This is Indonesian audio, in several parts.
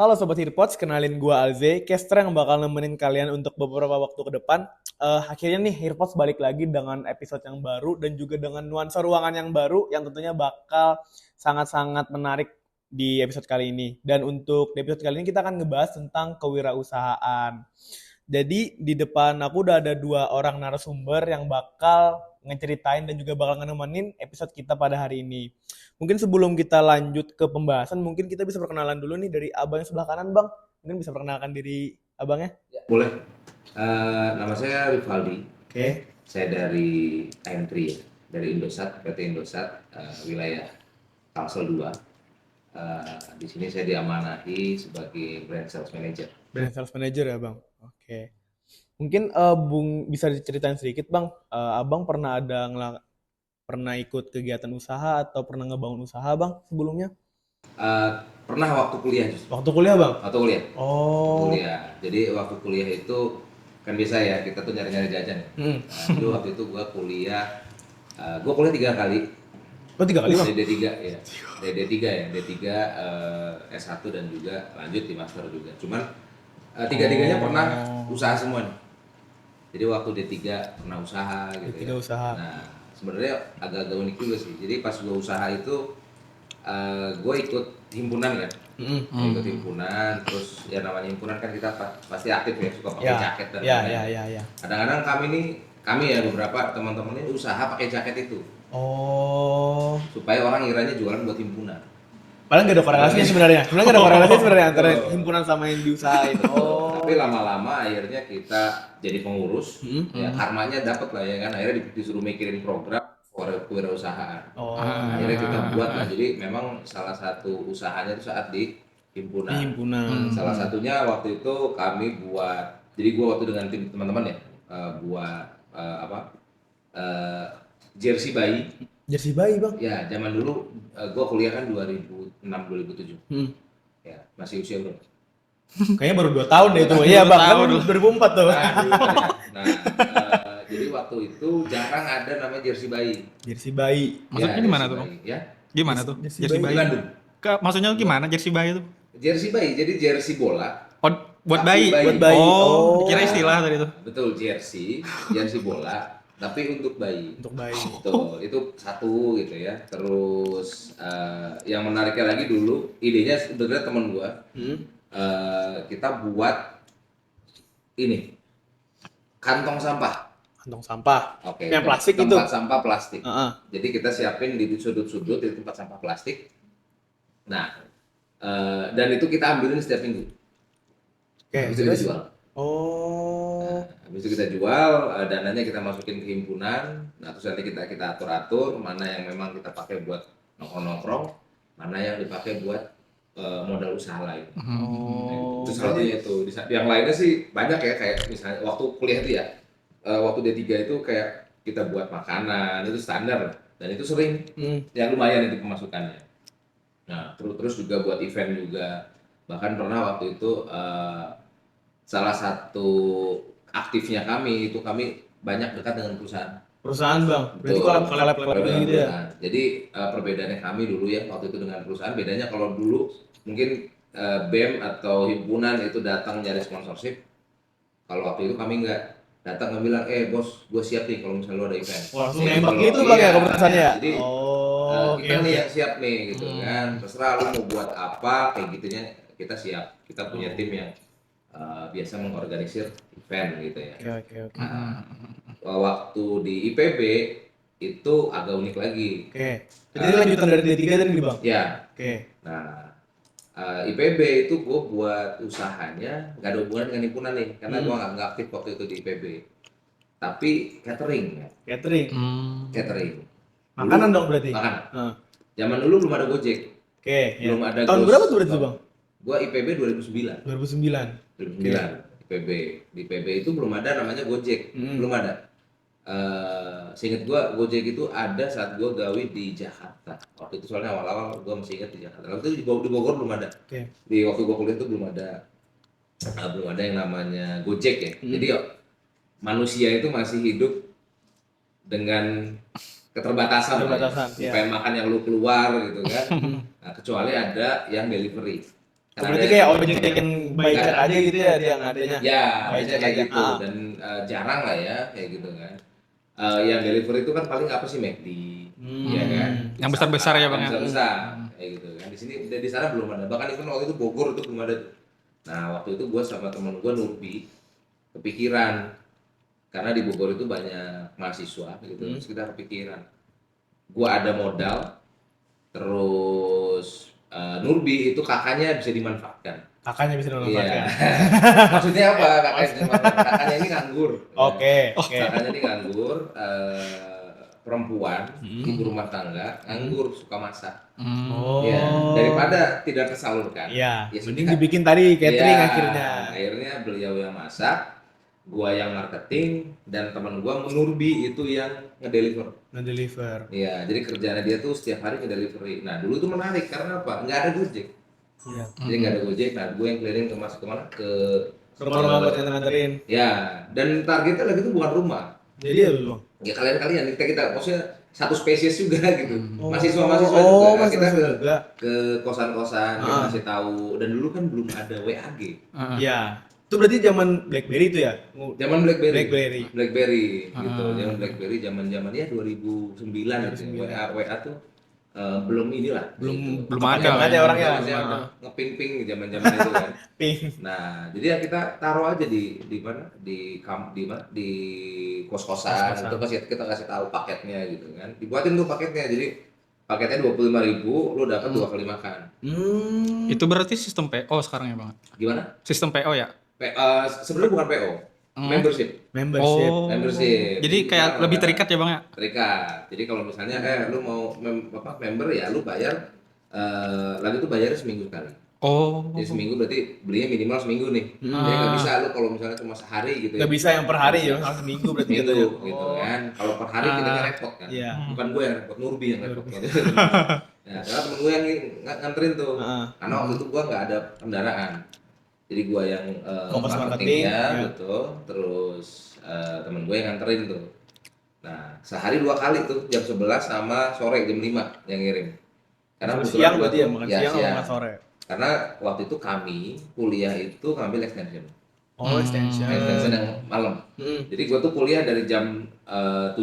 Halo Sobat Hirpods, kenalin gua Alze, caster yang bakal nemenin kalian untuk beberapa waktu ke depan. Akhirnya nih Hirpods balik lagi dengan episode yang baru dan juga dengan nuansa ruangan yang baru yang tentunya bakal sangat-sangat menarik di episode kali ini. Dan untuk di episode kali ini kita akan ngebahas tentang kewirausahaan. Jadi di depan aku udah ada dua orang narasumber yang bakal ngeceritain dan juga bakal nemenin episode kita pada hari ini. Mungkin sebelum kita lanjut ke pembahasan, mungkin kita bisa perkenalan dulu nih dari abang yang sebelah kanan, Bang. Mungkin bisa perkenalkan diri abangnya. Boleh. Nama saya Rivaldi. Oke. Saya dari AM3 ya, dari Indosat, PT Indosat, wilayah Tangsel 2. Di sini saya diamanahi sebagai brand sales manager. Brand sales manager ya, Bang. Oke. Mungkin Bung bisa diceritain sedikit, Bang. Abang pernah ikut kegiatan usaha atau pernah ngebangun usaha, Bang, sebelumnya? Pernah waktu kuliah justru. Waktu kuliah, Bang? Waktu kuliah. Oh. Kuliah. Jadi waktu kuliah itu kan biasa ya, kita tuh nyari-nyari jajan. Jadi waktu itu gua kuliah 3 kali. Oh, 3 kali, Bang? D3 ya. D3 ya, D3 S1 dan juga lanjut di master juga. Cuman tiga-tiganya pernah usaha semua nih. Jadi waktu D3 pernah usaha gitu D3 ya. usaha. Nah, sebenarnya agak-agak unik juga sih. Jadi pas gue usaha itu gue ikut himpunan kan. Ikut himpunan, terus ya namanya himpunan kan kita pasti aktif ya, suka pakai jaket dan lain-lain. Ya. Kadang-kadang kami ya beberapa teman-teman ini usaha pakai jaket itu. Oh. Supaya orang ngiranya jualan buat himpunan. Padahal nggak ada korelasinya sebenarnya. Sebenarnya nggak ada korelasinya sebenarnya antara himpunan sama yang diusahain. Oh. Tapi lama-lama akhirnya kita jadi pengurus, ya karmanya dapat lah ya kan. Akhirnya disuruh mikirin program kewirausahaan. Oh. Akhirnya kita buat lah. Jadi memang salah satu usahanya itu saat di himpunan. Salah satunya waktu itu kami buat. Jadi gua waktu dengan tim teman-teman ya buat jersey bayi. Jersey bayi, Bang? Ya, zaman dulu gue kuliah kan 2006-2007. Ya, masih usia berapa? Kayaknya baru 2 tahun deh itu. Iya, Bang. Kan 2004 tuh. Nah, jadi waktu itu jarang ada namanya jersey bayi. Jersey bayi. Maksudnya Ya, gimana jersey tuh? bayi, ya? Gimana tuh? Jersey Jersey bayi. bayi. Bandung. Maksudnya gimana jersey bayi itu? Jersey bayi, jadi jersey bola. Oh, buat Tapi bayi. Buat bayi. Oh, kira istilah tadi itu. Betul, jersey bola, tapi untuk bayi. Untuk bayi. Betul, itu satu gitu ya. Terus yang menariknya lagi dulu, idenya sebenarnya teman gua. Kita buat ini kantong sampah. Kantong sampah. Oke. Yang plastik itu. Tempat sampah plastik. Heeh. Jadi kita siapin di sudut-sudut di tempat sampah plastik. Nah, dan itu kita ambilin setiap minggu. Oke. Habis itu kita jual. Oh. Habis itu kita jual, dananya kita masukin ke himpunan. Nah, terus nanti kita atur-atur mana yang memang kita pakai buat nongkrong-nongkrong, mana yang dipakai buat modal usaha lain. Oh. Itu salah satunya itu. Yang lainnya sih banyak ya, kayak misalnya waktu kuliah itu ya, waktu D3 itu kayak kita buat makanan, itu standar dan itu sering, ya lumayan itu pemasukannya. Nah, terus juga buat event juga. Bahkan pernah waktu itu salah satu aktifnya kami itu kami banyak dekat dengan perusahaan. Perusahaan, Bang. Berarti collab gitu ya. Jadi perbedaannya kami dulu ya waktu itu dengan perusahaan, bedanya kalau dulu mungkin BEM atau himpunan itu datang nyari sponsorship. Kalau waktu itu kami nggak datang nggak bilang, bos, gue siap nih kalau misalnya lo ada event. Langsung nembak gitu, Bang, ya keputusannya ya. Jadi kita nih yang siap nih gitu kan. Terserah lo mau buat apa kayak gitunya, kita siap. Kita punya tim yang biasa mengorganisir event gitu ya. Oke. Nah, waktu di IPB itu agak unik lagi. Oke. Jadi lanjutan dari D3 tadi, Bang? Ya. Oke. Nah, IPB itu gue buat usahanya nggak ada hubungan dengan himpunan nih, karena gue nggak aktif waktu itu di IPB. Tapi catering ya. Catering. Makanan dong berarti? Makanan. Zaman dulu belum ada Gojek. Oke. Belum ada. Tahun berapa tuh berarti, Bang? Gue IPB 2009. 2009. IPB. Di IPB itu belum ada namanya Gojek. Belum ada. Seinget gue Gojek itu ada saat gue gawe di Jakarta. Waktu itu soalnya awal-awal gue masih ingat di Jakarta. Waktu itu di Bogor belum ada. Di waktu gue kuliah itu belum ada yang namanya Gojek ya. Jadi manusia itu masih hidup dengan keterbatasan. Pengen makan yang lu keluar gitu kan. Nah, kecuali ada yang delivery. Oh, berarti kayak ojek yang by check aja gitu ya dia yang adanya. Ya, By biasanya check kayak aja. gitu dan jarang lah ya kayak gitu kan. Yang delivery itu kan paling apa sih McD, ya kan? Yang besar-besar ya, Bang, Yang ya? besar-besar kayak gitu kan. Di sini di sana belum ada. Bahkan itu waktu itu Bogor itu belum ada. Nah, waktu itu gua sama teman gua Nurbi kepikiran karena di Bogor itu banyak mahasiswa gitu. Terus kita kepikiran. Gua ada modal, terus Nurbi itu kakaknya bisa dimanfaatkan. Kakaknya bisa Iya. dimanfaatkan. Maksudnya apa? Kakaknya ini nganggur. Oke. Kakaknya ini nganggur, perempuan, ibu rumah tangga, nganggur, suka masak. Oh. Ya, daripada tidak tersalurkan. Iya. Ya, Mending sudah. dibikin tadi catering Iya, akhirnya. akhirnya beliau yang masak, gua yang marketing, dan teman gua Nurbi itu yang ngedeliver. Nge-deliver. Iya, jadi kerjanya dia tuh setiap hari ngedelivery. Nah, dulu tuh menarik karena apa? Nggak ada Gojek. Iya. Jadi nggak ada Gojek. Nah, gue yang keliling kemana? Ke Rumah-rumah buat nganterin. ya, dan targetnya lagi itu bukan rumah. Jadi ya Bang. Ya kalian kita maksudnya satu spesies juga gitu. Oh. Mahasiswa Oh, juga. Kita mahasiswa juga. ke kosan-kosan kita kasih tahu, dan dulu kan belum ada WAG. Iya. Itu berarti zaman BlackBerry itu ya? Zaman BlackBerry. BlackBerry. Gitu. Zaman BlackBerry zaman ya 2009 gitu. WA tuh belum inilah. Belum Pakai ada. banget ya orangnya. Masih ngeping-ping zaman-zaman itu kan. Ping. Nah, jadi ya kita taruh aja di mana? Di kos-kosan. Kos-kosan. Kita kasih tahu paketnya gitu kan. Dibuatin tuh paketnya. Jadi paketnya 25.000, lu dapat 2 kali makan. Itu berarti sistem PO sekarang ya, Bang? Gimana? Sistem PO ya? Sebenarnya bukan PO. Membership. Oh. Membership. Jadi kayak lebih terikat ya, Bang ya? Terikat. Jadi kalau misalnya lu mau member ya lu bayar lagi tuh bayarnya seminggu sekali. Oh. Jadi seminggu berarti belinya minimal seminggu nih. Jadi nggak bisa lu kalau misalnya cuma sehari gitu ya. Nggak bisa yang per hari ya, harus seminggu berarti Seminggu gitu. gitu kan. Kalau per hari kita kan repot kan. Iya. Bukan gue yang repot, Nurbi yang repot. Nah, karena temen gue yang nganterin tuh. Karena waktu itu gue nggak ada kendaraan. Jadi gue yang Fokus marketingnya, marketing, ya. betul. Terus temen gue yang nganterin tuh. Nah, sehari 2 kali tuh, jam 11 sama sore jam 5 yang ngirim. Karena Makan kebetulan siang gua berarti ya, tuh- makan ya, siang atau makan sore? Karena waktu itu kami kuliah itu ngambil extension. Oh, extension. Extension yang malam. Hmm. Jadi gue tuh kuliah dari jam 7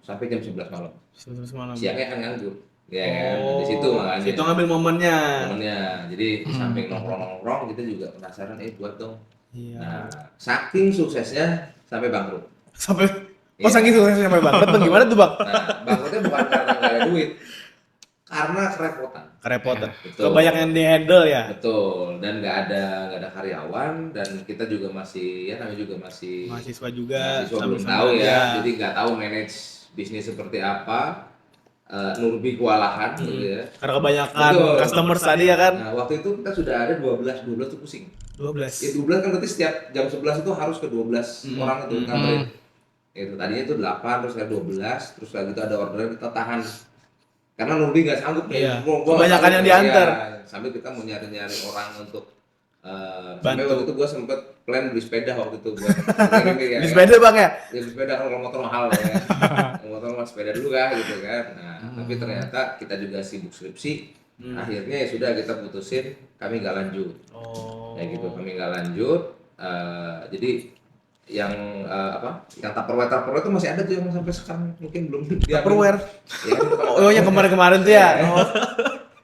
sampai jam 11 malam. Semalam. Siangnya kan nganggur. Ya kan, di situ makanya. Situ ngambil momennya. Momennya. Jadi di samping nongkrong-nongkrong kita juga penasaran, buat dong. Iya. Nah, saking suksesnya sampai bangkrut. Sampai Iya. saking suksesnya sampai bangkrut, Bang. Gimana tuh, Bang? Nah, bangkrutnya bukan karena nggak ada duit, karena kerepotan. Kerepotan. Betul. Kebanyakan yang di-handle ya. Betul, dan nggak ada karyawan, dan kita juga masih namanya juga masih Mahasiswa juga. mahasiswa belum sambil-sambil tahu ya. ya, jadi nggak tahu manage bisnis seperti apa. Nurbi kewalahan gitu ya. Karena kebanyakan Betul. customers tadi ya kan. Nah, waktu itu kita sudah ada 12 tuh pusing. 12. Ya 12 kan berarti setiap jam 11 itu harus ke 12 orang itu nganterin. Itu tadinya itu 8, terus kayak 12, terus lagi itu ada orderan kita tahan. Karena Nurbi nggak sanggup nih. Iya. Gua Kebanyakan yang diantar. Ya, sambil kita mau nyari-nyari orang untuk sampai Bantu. waktu itu gua sempet plan beli sepeda waktu itu buat Di sepeda, Bang ya. ya beli sepeda, kalau motor mahal ya. Kalau motor mahal, sepeda dulu kah gitu kan. Nah, tapi ternyata kita juga sibuk skripsi. Akhirnya ya sudah, kita putusin kami nggak lanjut. Oh. Ya gitu, kami nggak lanjut. Jadi yang yang Tupperware itu masih ada tuh yang sampai sekarang mungkin belum diambil. Tupperware. Ya, kan, Oh, yang kemarin-kemarin tuh ya. Oh.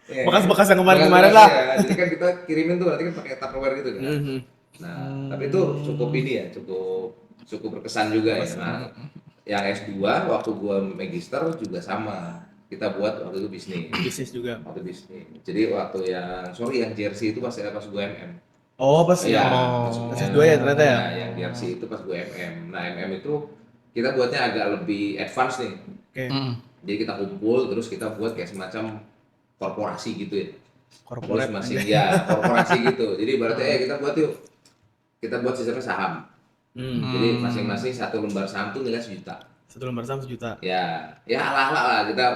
ya, Bekas-bekas yang kemarin-kemarin bekas-bekas lah. ya. Jadi kan kita kirimin tuh, nanti kan pakai Tupperware gitu kan. Nah, tapi itu cukup ini ya, cukup berkesan juga ya. Nah, yang S2 waktu gua magister juga sama. Kita buat waktu itu bisnis. Bisnis juga. Waktu bisnis. Jadi waktu yang jersey itu pas gua MM. Oh, pas Iya. pas S2 ya ternyata ya. Nah, yang jersey itu pas gua MM. Nah, MM itu kita buatnya agak lebih advance nih. Oke. Jadi kita kumpul, terus kita buat kayak semacam korporasi gitu ya. Corporate. Terus masih ya korporasi gitu. Jadi berarti kita buat yuk. Kita buat sistemnya saham. Jadi masing-masing satu lembar saham tuh nilai 1 juta. Satu lembar saham 1 juta. Ya ala-ala lah kita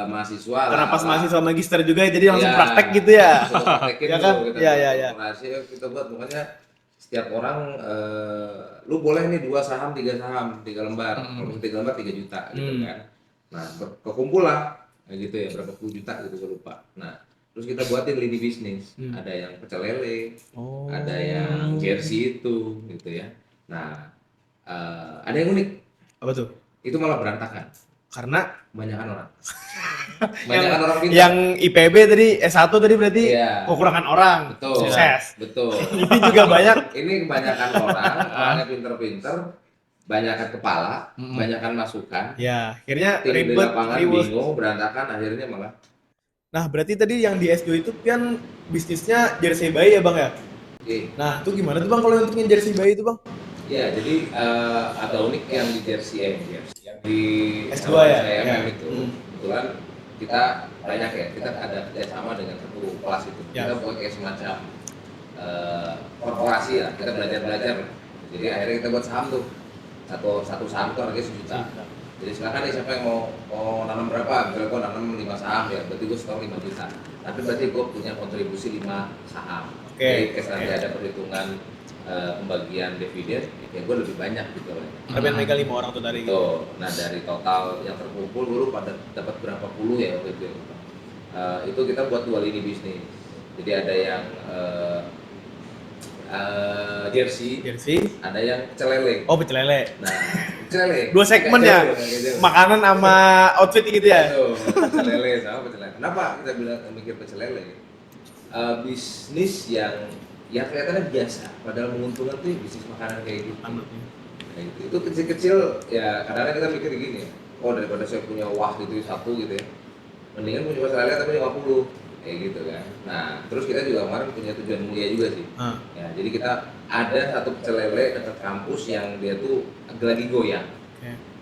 mahasiswa. Karena pas ala-ala. mahasiswa magister juga jadi langsung Ya, praktek gitu ya. langsung praktekin Ya tuh, kan? kita Iya, buat iya, iya. korporasi, kita buat pokoknya setiap orang lu boleh nih 2 saham, 3 saham, 3 lembar. Kalau misalnya 3 lembar 3 juta gitu kan. Nah, kekumpul lah kayak gitu ya, berapa puluh juta gitu gue lupa. Nah, terus kita buatin lini bisnis. Ada yang pecel lele, ada yang jersey itu gitu ya. Nah, ada yang unik, Apa tuh? itu malah berantakan, Karena kebanyakan orang. Kebanyakan orang pintar. yang IPB tadi S1 tadi berarti Iya. kekurangan orang. Betul. Sukses. Betul. Ini juga banyak. Ini kebanyakan orangnya pinter-pinter, banyakan kepala, banyakan masukan. Ya, akhirnya Tim di ribet, lapangan riwuh. bingung, berantakan, akhirnya malah. Nah, berarti tadi yang di S2 itu kan bisnisnya jersey bayi ya, Bang ya? Oke. Nah, itu gimana tuh Bang kalau untuk yang jersey bayi itu, Bang? Ya, jadi agak unik yang di jersey yang di S2 ya? SIMM Ya. itu. Kebetulan kita banyak ya, kita ada kerjasama dengan satu kelas itu. Ya. Kita buat kayak semacam korporasi lah, kita belajar. Jadi akhirnya kita buat saham tuh. Satu saham tuh harganya 1 juta. Jadi silakan nih siapa yang mau nanam berapa, misalnya gue nanam 5 saham ya, berarti gue setor 5 juta. Tapi berarti gue punya kontribusi 5 saham. Oke. Jadi kes nanti ada perhitungan pembagian dividen, ya gue lebih banyak gitu loh. Tapi yang megang 5 orang tuh tadi gitu. Tuh, nah dari total yang terkumpul dulu pada dapat berapa puluh ya waktu itu. Itu kita buat 2 lini bisnis. Jadi ada yang jersey, ada yang pecel lele. Oh, pecel lele. Nah, pecel lele. 2 segmen ya? Makanan sama outfit gitu ya? Tuh, pecel lele sama pecel lele. Kenapa kita bilang mikir pecel lele? Bisnis yang kelihatannya biasa, padahal menguntungkan tuh bisnis makanan kayak gitu. Kayak gitu. Itu kecil-kecil ya, kadang-kadang kita mikir gini ya, oh daripada saya punya wah gitu satu gitu ya, mendingan punya pecel lele tapi 50 kayak gitu kan. Nah, terus kita juga kemarin punya tujuan mulia juga sih. Ya, jadi kita ada satu pecel lele dekat kampus yang dia tuh lagi goyang.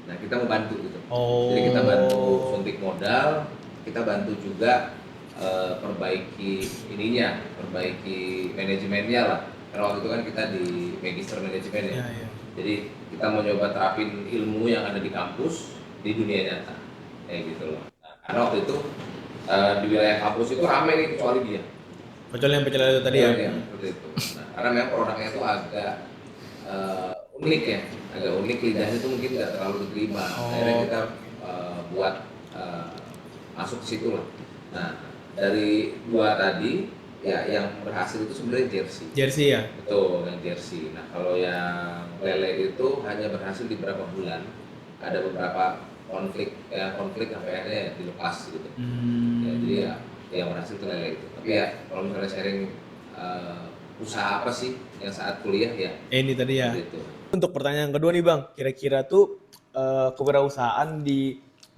Nah, kita mau bantu gitu. Jadi kita bantu suntik modal, kita bantu juga perbaiki manajemennya lah. Karena waktu itu kan kita di magister manajemen ya. Jadi kita mau coba terapin ilmu yang ada di kampus di dunia nyata, kayak gitu loh. Nah, karena waktu itu di wilayah kampus itu ramai nih kecuali dia. Kecuali yang pecel lele itu tadi ya? Iya, seperti itu. Nah, karena memang produknya itu agak unik ya, agak unik, lidahnya itu mungkin nggak terlalu diterima. Akhirnya kita buat masuk ke situ lah. Nah, dari 2 tadi ya yang berhasil itu sebenarnya jersey ya. Betul, yang jersey. Nah, kalau yang lele itu hanya berhasil di beberapa bulan, ada beberapa konflik sampai akhirnya ya dilepas gitu. Ya, jadi ya yang berhasil itu lele itu. Tapi ya kalau misalnya sharing usaha apa sih yang saat kuliah ya Ini tadi ya. itu. Untuk pertanyaan kedua nih Bang, kira-kira tuh kewirausahaan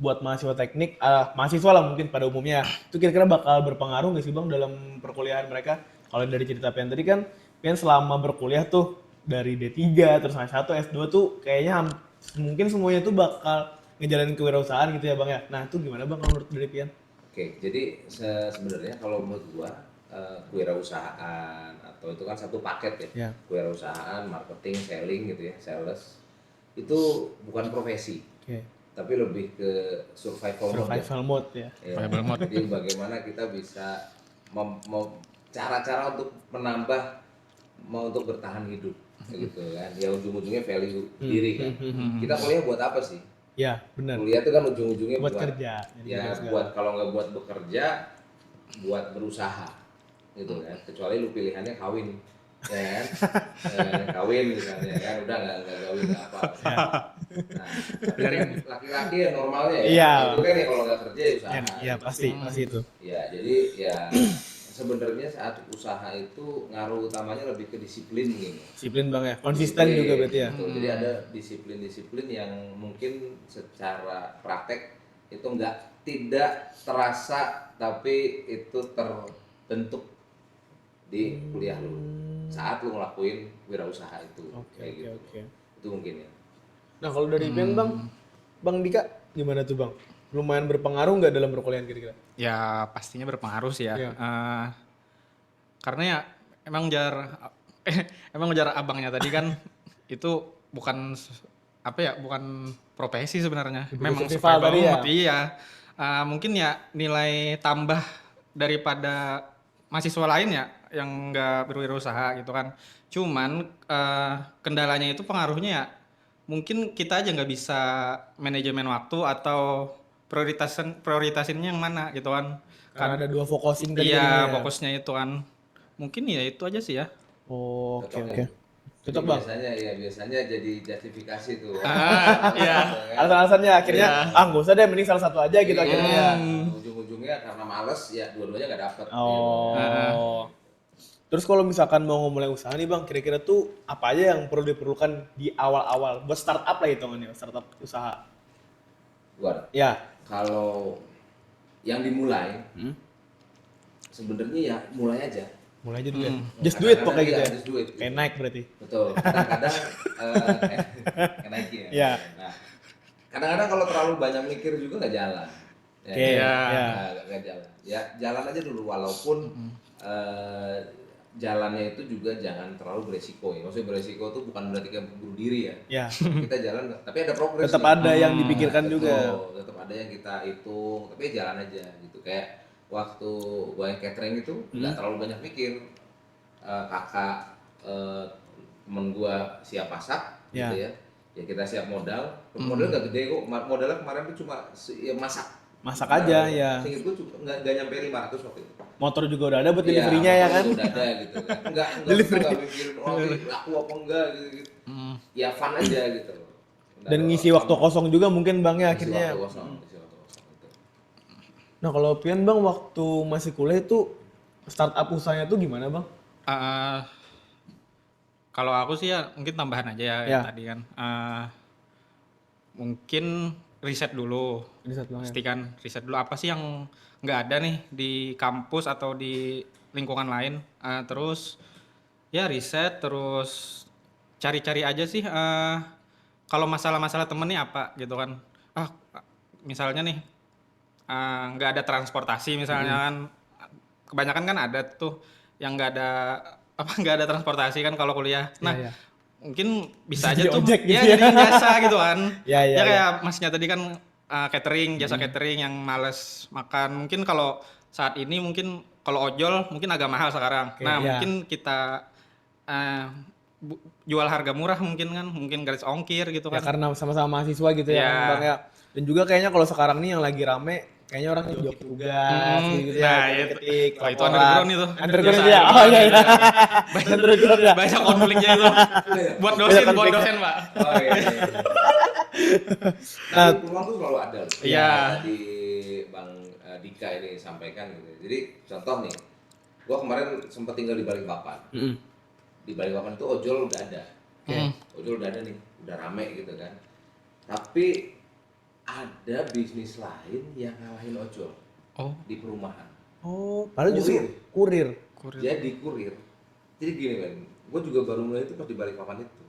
buat mahasiswa teknik, mahasiswa lah mungkin pada umumnya, itu kira-kira bakal berpengaruh nggak sih Bang dalam perkuliahan mereka? Kalau dari cerita Pian tadi kan, Pian selama berkuliah tuh dari D3 terus S1, S2 tuh kayaknya mungkin semuanya tuh bakal ngejalanin kewirausahaan gitu ya Bang ya. Nah itu gimana Bang kalau menurut dari Pian? Oke, jadi sebenarnya kalau menurut gua kewirausahaan atau itu kan satu paket ya. Kewirausahaan, marketing, selling gitu ya, sales. Itu bukan profesi. Tapi lebih ke survival mode ya. Survival mode. Jadi bagaimana kita bisa cara-cara untuk menambah untuk bertahan hidup gitu kan. Ya ujung-ujungnya value diri kan. Kita kuliah buat apa sih? Ya, benar. Kuliah itu kan ujung-ujungnya buat kerja. Ya buat, kalau nggak buat bekerja, buat berusaha gitu kan. Kecuali lu pilihannya kawin, ya kan? Kawin misalnya kan, udah nggak kawin nggak apa. Nah, tapi kan laki-laki ya normalnya ya. Itu kan ya kalau nggak kerja ya usaha. Iya pasti itu. Ya jadi ya sebenarnya saat usaha itu ngaruh utamanya lebih ke disiplin gitu. Disiplin Bang ya, konsisten juga berarti ya. Jadi ada disiplin-disiplin yang mungkin secara praktek itu tidak terasa, tapi itu terbentuk di kuliah lu saat lu ngelakuin wirausaha itu. Kayak gitu. Itu mungkin ya. Nah kalau dari Pian Bang Dika gimana tuh Bang? Lumayan berpengaruh nggak dalam perkuliahan kira-kira? Ya pastinya berpengaruh sih ya. Karena ya emang ngejar abangnya tadi kan itu bukan bukan profesi sebenarnya. Memang survival tadi ya. Iya. Mungkin ya nilai tambah daripada mahasiswa lain ya yang nggak berwirausaha gitu kan. Cuman kendalanya itu pengaruhnya ya mungkin kita aja nggak bisa manajemen waktu atau prioritasinnya yang mana gitu kan. Karena ada dua focusing tadi Iya, jadinya ya. fokusnya itu kan. Mungkin ya itu aja sih ya. Oh, oke Cocok oke. ya. Cocok Jadi bang. biasanya jadi justifikasi tuh. Iya. Alasan-alasannya akhirnya Iya. nggak usah deh, mending salah satu aja gitu akhirnya ya. Ujung-ujungnya karena males ya dua-duanya nggak dapet. Oh. Terus kalau misalkan mau mulai usaha nih bang, kira-kira tuh apa aja yang perlu diperlukan di awal-awal buat startup lah hitungannya, startup usaha. Gua Ya. kalau yang dimulai sebenarnya ya mulai aja. Mulai aja dulu ya. Just do it pokoknya gitu ya. Just do it. Kayak naik berarti. Betul. Kadang-kadang kayak Nike ya. Iya. Nah, kadang-kadang kalau terlalu banyak mikir juga nggak jalan. Ya, Oke, Iya. ya. nggak jalan. Ya jalan aja dulu walaupun jalannya itu juga jangan terlalu beresiko ya. Maksudnya beresiko itu bukan berarti kayak bunuh diri ya. Ya. Kita jalan tapi ada progres. Tetap nih. ada yang dipikirkan Betul, juga. tetap ada yang kita hitung, tapi jalan aja gitu. Kayak waktu gua yang catering itu nggak terlalu banyak mikir. Kakak temen gua siap masak gitu ya. Ya kita siap modal. Modal nggak gede kok. Modalnya kemarin tuh cuma ya masak. Masak aja ya. Sehingga gua cuma nggak nyampe 500 waktu itu. Motor juga udah ada buat Iya, delivery-nya ya motor kan. udah ada gitu kan. Enggak Delivery. nggak mikirin laku apa enggak gitu. Ya fun aja gitu. Dan ngisi waktu kosong juga mungkin bang ya akhirnya. Isi waktu kosong gitu. Nah kalau Pian bang waktu masih kuliah itu startup usahanya tuh gimana bang? Kalau aku sih ya mungkin tambahan aja ya, Ya. yang tadi kan. Mungkin riset dulu. Ini satu bang ya. Pastikan riset dulu apa sih yang nggak ada nih di kampus atau di lingkungan lain. Terus ya riset, terus cari-cari aja sih kalau masalah-masalah temen nih apa gitu kan. Misalnya nih nggak ada transportasi misalnya kan. Kebanyakan kan ada tuh yang nggak ada nggak ada transportasi kan kalau kuliah. Nah, Iya. mungkin bisa Jadi aja tuh ojek gitu ya ya. jadi jasa gitu kan. Ya, ya, Ya kayak masnya tadi kan catering, jasa catering yang males makan. Mungkin kalau saat ini mungkin kalau ojol mungkin agak mahal sekarang. Oke, Nah, ya. mungkin kita jual harga murah mungkin kan, mungkin gratis ongkir gitu Ya kan. karena sama-sama mahasiswa gitu ya Ya. kan bang ya. Dan juga kayaknya kalau sekarang nih yang lagi rame, kayaknya orang jawab tugas gitu ya. Nah, ketik, wah, itu laporan. underground itu. Underground Jasa itu ya. Oh underground. iya iya. Underground ya. Banyak konfliknya itu. Buat dosen, Banyak buat konflik. dosen, Pak. Oh iya. Nah, peluang tuh selalu ada loh. Iya. Tadi Bang Dika ini sampaikan gitu. Jadi contoh nih, gua kemarin sempat tinggal di Balikpapan. Di Balikpapan itu ojol udah ada. Ojol udah ada nih, udah rame gitu kan. Tapi ada bisnis lain yang ngalahin ojol Oh, di perumahan. Oh, padahal justru kurir. Jadi kurir. Jadi gini kan, gue juga baru mulai itu pas di Balikpapan itu.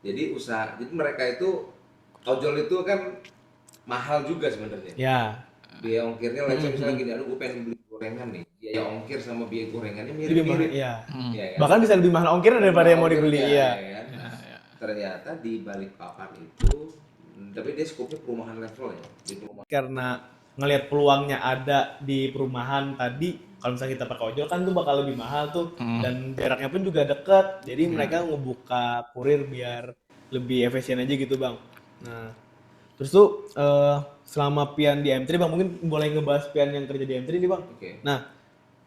Jadi jadi mereka itu ojol itu kan mahal juga sebenarnya. Ya. Biaya ongkirnya misalnya gini, aduh gue pengen beli gorengan nih. Biaya ongkir sama biaya gorengannya Lebih mahal. mirip-mirip. Iya. Ya, kan? Bahkan bisa lebih mahal ongkir daripada yang mau dibeli. Ongkirnya, Iya. ya kan? Ternyata di Balikpapan itu, tapi dia skopnya perumahan level ya. Di perumahan. Karena ngelihat peluangnya ada di perumahan tadi, kalau misalnya kita pakai ojol kan tuh bakal lebih mahal tuh, dan jaraknya pun juga dekat. Jadi mereka ngebuka kurir biar lebih efisien aja gitu bang. Nah, terus tuh selama Pian di M3 bang, mungkin boleh ngebahas Pian yang kerja di M3 nih bang. Oke. Nah,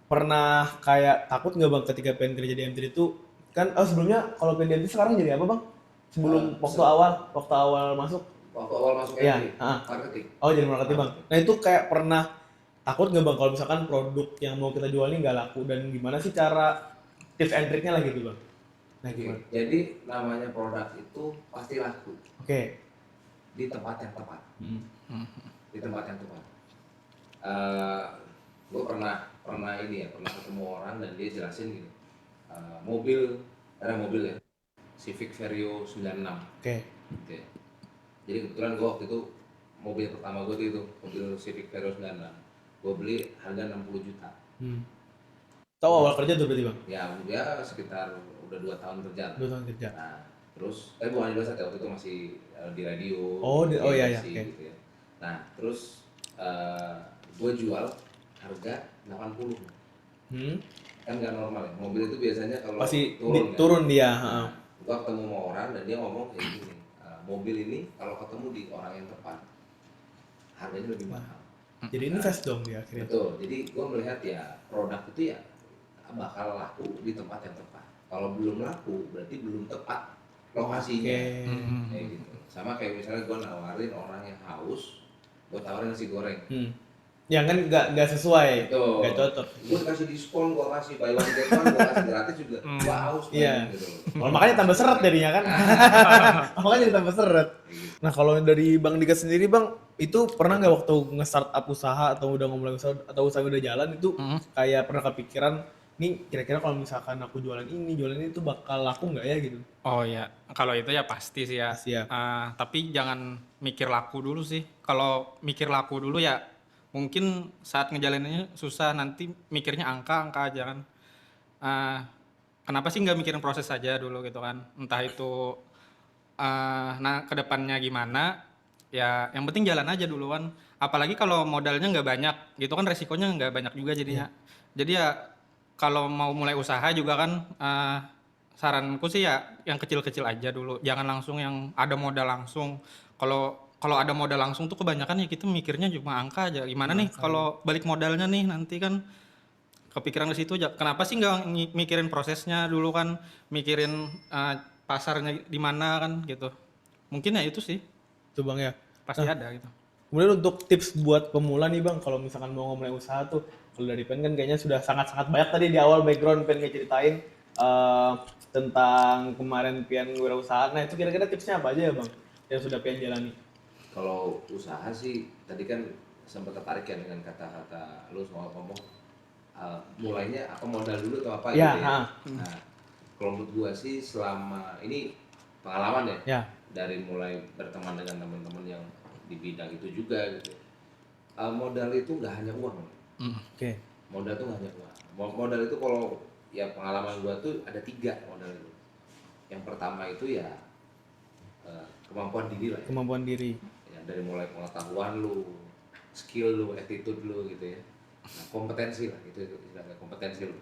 pernah kayak takut nggak bang ketika Pian kerja di M3 itu kan? Sebelumnya kalau Pian di M3 sekarang jadi apa bang? Sebelum waktu awal masuk. Waktu awal masuk Iya, MD, marketing. Oh jadi marketing bang. Nah itu kayak pernah takut nggak bang kalau misalkan produk yang mau kita jual ini nggak laku, dan gimana sih cara tips and triknya lah gitu bang? Nah Oke, gimana? jadi namanya produk itu pasti laku Oke. di tempat yang tepat. Di tempat yang tepat. Gue pernah ketemu orang dan dia jelasin gitu. Ada mobil ya, Civic Vario 96. Oke. Jadi kebetulan gue waktu itu mobil pertama gue itu mobil Civic Vario 96. Gue beli harga 60 juta. Tahu awal kerja tuh berarti bang? Ya sekitar udah 2 tahun kerja. 2 tahun kerja. Nah, terus bukan di Basat ya, waktu itu masih di radio. Oh iya masih oke. gitu ya. Nah, terus gue jual harga 80. Kan nggak normal ya. Mobil itu biasanya kalau Pasti turun kan? turun dia. Nah, gue ketemu sama orang dan dia ngomong kayak gini, mobil ini kalau ketemu di orang yang tepat harganya lebih mahal. Jadi invest dong dia akhirnya. Betul. Jadi gue melihat ya produk itu ya bakal laku di tempat yang tepat. Kalau belum laku berarti belum tepat lokasinya. Oke. Kayak gitu. Sama kayak misalnya gue nawarin orang yang haus, gue tawarin nasi goreng. Yang kan nggak sesuai, Betul. nggak cocok. Gue kasih diskon, gue kasih buy one get one, gue kasih gratis juga. Gue haus Iya. gitu. Oh, makanya tambah seret jadinya kan. Makanya jadi tambah seret. Nah kalau dari Bang Dika sendiri Bang, itu pernah nggak waktu nge-startup usaha atau udah mulai usaha atau usaha udah jalan itu kayak pernah kepikiran nih kira-kira kalau misalkan aku jualan ini tuh bakal laku nggak ya gitu? Oh ya, kalau itu ya pasti sih ya. Pasti ya. Tapi jangan mikir laku dulu sih. Kalau mikir laku dulu ya mungkin saat ngejalaninnya susah, nanti mikirnya angka aja kan. Kenapa sih nggak mikirin proses aja dulu gitu kan? Entah itu nah kedepannya gimana? Ya yang penting jalan aja dulu kan. Apalagi kalau modalnya nggak banyak, gitu kan resikonya nggak banyak juga jadinya. Jadi ya kalau mau mulai usaha juga kan saranku sih ya yang kecil-kecil aja dulu. Jangan langsung yang ada modal langsung. Kalau ada modal langsung tuh kebanyakan ya kita mikirnya cuma angka aja. Gimana nih kalau balik modalnya nih nanti kan kepikiran ke situ aja. Kenapa sih nggak mikirin prosesnya dulu kan, mikirin pasarnya di mana kan gitu. Mungkin ya itu sih Itu Bang ya. pasti ada gitu. Kemudian untuk tips buat pemula nih Bang, kalau misalkan mau mulai usaha tuh, kalau dari Pen kan kayaknya sudah sangat-sangat banyak tadi di awal background Pen ngeceritain tentang kemarin Pian wirausaha. Nah itu kira-kira tipsnya apa aja ya Bang yang sudah Pian jalani? Kalau usaha sih tadi kan sempat tertarik ya dengan kata-kata lu soal ngomong mulainya apa modal dulu atau apa Ya, gitu ya. Nah, kalau menurut gua sih selama ini pengalaman ya, dari mulai berteman dengan teman-teman yang di bidang itu juga gitu. Modal itu nggak hanya uang. Oke. Modal itu nggak hanya uang. Modal itu kalau ya pengalaman gua tuh ada 3 modal itu. Yang pertama itu ya kemampuan diri lah. Ya. Kemampuan diri. Ya, dari mulai pengetahuan lu, skill lu, attitude lu gitu ya. Nah, kompetensi lah itu istilahnya kompetensi lu.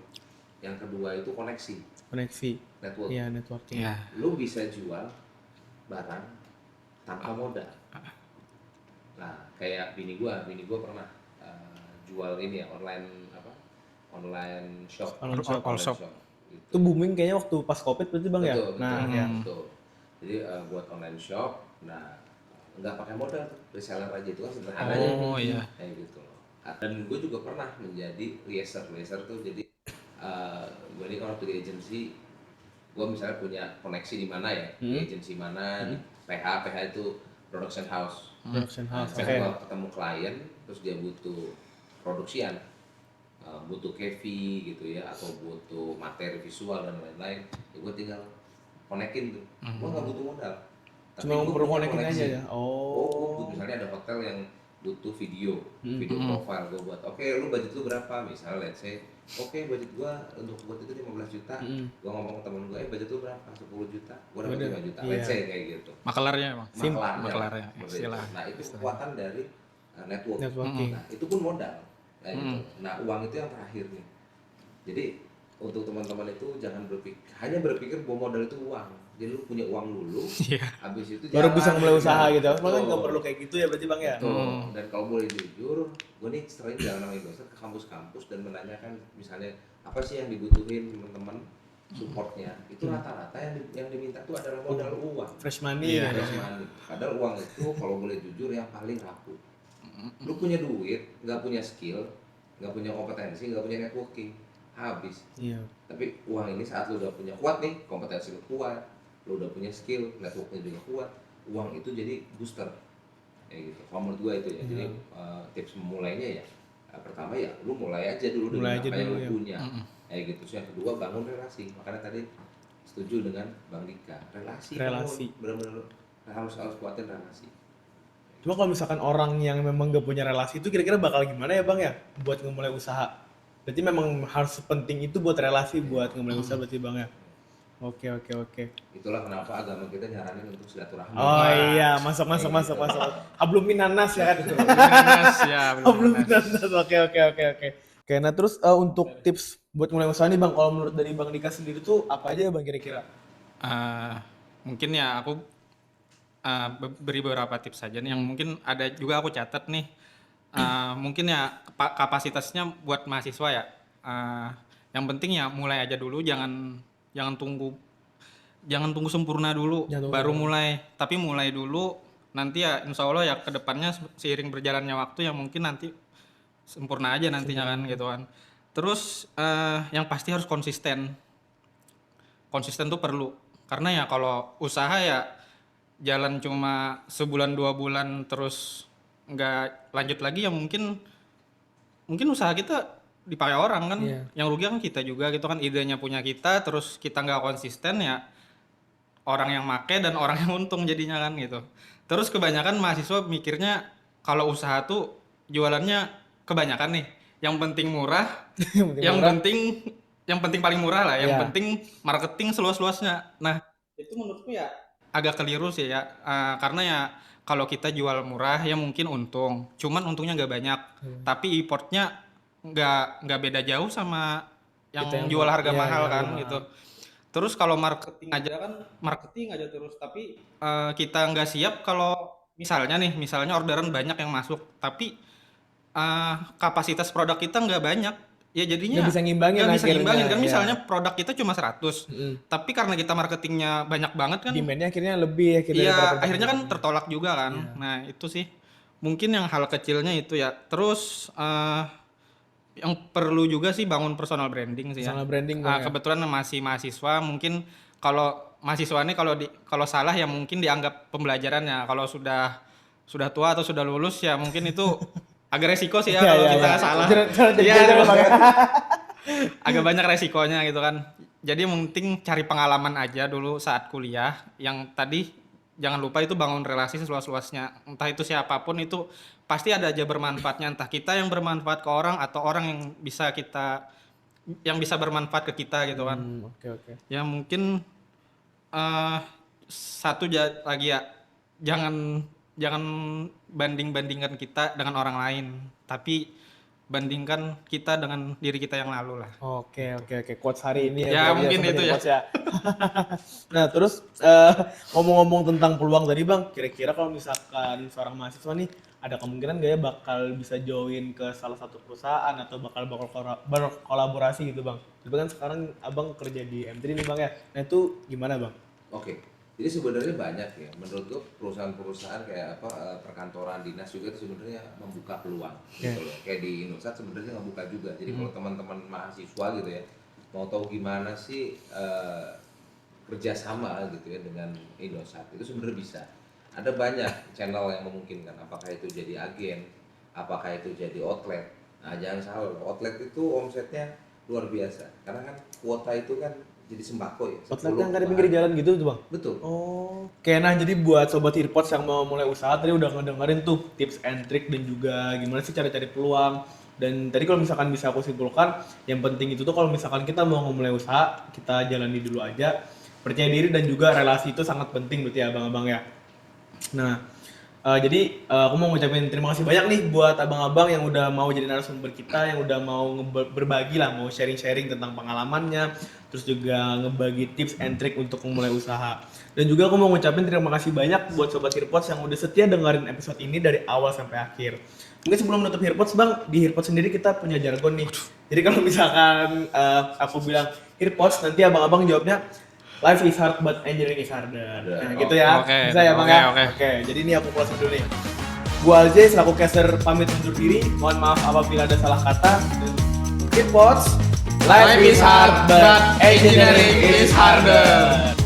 Yang kedua itu koneksi, network. Iya, networking. Iya. Lu bisa jual barang tanpa modal. Nah, kayak bini gua pernah jual ini ya online shop. All shop. Gitu. Itu booming kayaknya waktu pas Covid berarti Bang ya? Betul, Nah, ya. betul. Jadi buat online shop, nah nggak pakai modal tuh, reseller aja itu kan sederhana aja. Oh iya. Kayak gitu loh. Dan gue juga pernah menjadi reseller tuh jadi gue ini kan waktu di agency, gue misalnya punya koneksi di mana ya, di agency mana, di PH itu production house. Production house. Nah, Oke. gue ketemu klien, terus dia butuh produksian, butuh KV gitu ya, atau butuh materi visual dan lain-lain, ya gue tinggal konekin tuh. Gue nggak butuh modal. Cuma gua perlu punya konekin koneksi. aja ya. Oh. Misalnya ada hotel yang butuh video profile gue buat. Oke, lu budget lu berapa? Misalnya let's say, oke budget gua untuk buat itu 15 juta. Gua ngomong ke temen gue, budget lu berapa? 10 juta. Gua dapat 5 juta. Let's say kayak gitu. Makelarnya emang. Maklarnya. Istilah. Nah, itu kekuatan dari Networking. Nah, itu pun modal. Nah, gitu. Nah, uang itu yang terakhir nih. Jadi untuk teman-teman itu jangan hanya berpikir bahwa modal itu uang. Jadi lu punya uang dulu, habis itu Baru jalan, bisa mulai usaha gitu. Betul. Makanya nggak perlu kayak gitu ya berarti Bang ya? Betul. Dan kalau boleh jujur, gue nih sering jalan sama investor ke kampus-kampus dan menanyakan misalnya apa sih yang dibutuhin teman-teman supportnya. Itu rata-rata yang diminta itu adalah modal uang. Fresh money. Fresh money. Padahal uang itu kalau boleh jujur yang paling rapuh. Lu punya duit, nggak punya skill, nggak punya kompetensi, nggak punya networking, habis. Iya. Tapi uang ini saat lu udah punya kuat nih, kompetensi lu kuat, lu udah punya skill, networknya juga kuat, uang itu jadi booster. Kayak gitu. Kalau menurut gua itu ya. Jadi tips memulainya ya, pertama ya lu mulai aja dulu dengan apa yang lu punya. Kayak gitu. Terus yang kedua bangun relasi. Makanya tadi setuju dengan Bang Dika. Relasi. Benar-benar harus kuatin relasi. Cuma kalau misalkan orang yang memang gak punya relasi itu kira-kira bakal gimana ya Bang ya buat ngemulai usaha? Berarti memang harus penting itu buat relasi buat ngemulai usaha berarti Bang ya? Oke. Itulah kenapa agama kita nyaranin untuk silaturahmi. Oh iya, masuk. Hablum minanas ya kan? Minanas ya. Hablum minanas. Oke. Oke, nah terus untuk tips buat mulai usaha nih Bang, kalau menurut dari Bang Dika sendiri tuh apa aja ya Bang kira-kira? Mungkin ya aku beri beberapa tips saja nih yang mungkin ada juga aku catat nih. Mungkin ya kapasitasnya buat mahasiswa ya. Yang penting ya mulai aja dulu, jangan tunggu sempurna dulu baru mulai, tapi mulai dulu, nanti ya insya Allah ya kedepannya seiring berjalannya waktu ya mungkin nanti sempurna aja nantinya kan gitu kan. Terus yang pasti harus konsisten tuh perlu, karena ya kalau usaha ya jalan cuma sebulan 2 bulan terus nggak lanjut lagi ya mungkin usaha kita dipakai orang kan. Yang rugi kan kita juga gitu kan, idenya punya kita terus kita nggak konsisten ya orang yang make dan orang yang untung jadinya kan gitu. Terus kebanyakan mahasiswa mikirnya kalau usaha tuh jualannya kebanyakan nih yang penting murah, yang penting paling murah lah, yang penting marketing seluas-luasnya. Nah itu menurutku ya agak keliru sih ya, karena ya kalau kita jual murah ya mungkin untung, cuman untungnya nggak banyak, tapi importnya nggak beda jauh sama yang jual harga mahal kan gitu. Terus kalau marketing aja terus, tapi kita nggak siap kalau misalnya orderan banyak yang masuk, tapi kapasitas produk kita nggak banyak, ya jadinya nggak bisa ngimbangin kan. Misalnya produk kita cuma 100, tapi karena kita marketingnya banyak banget kan, demandnya akhirnya lebih ya, akhirnya kan tertolak juga kan. Nah itu sih mungkin yang hal kecilnya itu ya. Terus yang perlu juga sih bangun personal branding sih ya. Kebetulan masih mahasiswa, mungkin kalau mahasiswa ini kalau salah ya mungkin dianggap pembelajarannya, kalau sudah tua atau sudah lulus ya mungkin itu agak resiko sih ya kalau kita salah. Agak banyak resikonya gitu kan. Jadi yang penting cari pengalaman aja dulu saat kuliah. Yang tadi jangan lupa itu bangun relasi seluas-luasnya. Entah itu siapapun itu pasti ada aja bermanfaatnya. Entah kita yang bermanfaat ke orang atau orang yang bisa bermanfaat ke kita gitu kan. Oke. Ya mungkin satu lagi ya, jangan bandingkan kita dengan orang lain, tapi bandingkan kita dengan diri kita yang lalu lah. Oke. Quotes hari ini ya mungkin itu ya. Nah terus ngomong-ngomong tentang peluang tadi Bang, kira-kira kalau misalkan seorang mahasiswa nih ada kemungkinan gak ya bakal bisa join ke salah satu perusahaan atau bakal berkolaborasi gitu Bang? Tapi kan sekarang Abang kerja di M3 nih Bang ya, nah itu gimana Bang? Oke. Jadi sebenarnya banyak ya, menurut gue perusahaan-perusahaan kayak perkantoran dinas juga itu sebenarnya membuka peluang gitu loh. Kayak di Indosat sebenarnya ngebuka juga. Jadi kalau teman-teman mahasiswa gitu ya mau tahu gimana sih kerjasama gitu ya dengan Indosat, itu sebenarnya bisa. Ada banyak channel yang memungkinkan, apakah itu jadi agen, apakah itu jadi outlet. Nah jangan salah, outlet itu omsetnya luar biasa, karena kan kuota itu kan jadi sembako ya. Outlet yang ada pinggir jalan gitu tuh Bang? Betul. Oke, nah jadi buat Sobat Earpods yang mau mulai usaha tadi udah ngedengerin tuh tips and trick dan juga gimana sih cari-cari peluang. Dan tadi kalau misalkan bisa aku simpulkan, yang penting itu tuh kalau misalkan kita mau mulai usaha, kita jalani dulu aja. Percaya diri dan juga relasi itu sangat penting berarti ya abang-abang ya. Nah, jadi aku mau ngucapin terima kasih banyak nih buat abang-abang yang udah mau jadi narasumber kita, yang udah mau berbagi lah, mau sharing-sharing tentang pengalamannya, terus juga ngebagi tips and trick untuk memulai usaha. Dan juga aku mau ngucapin terima kasih banyak buat Sobat Earpods yang udah setia dengerin episode ini dari awal sampai akhir. Mungkin sebelum menutup Earpods Bang, di Earpods sendiri kita punya jargon nih. Jadi kalau misalkan aku bilang Earpods, nanti abang-abang jawabnya life is hard but engineering is harder. Nah gitu ya, bisa ya Bang ya? Oke, jadi ini aku closing dulu nih. Gua Alze selaku caster pamit undur diri. Mohon maaf apabila ada salah kata. Earpods, life is hard but engineering is harder.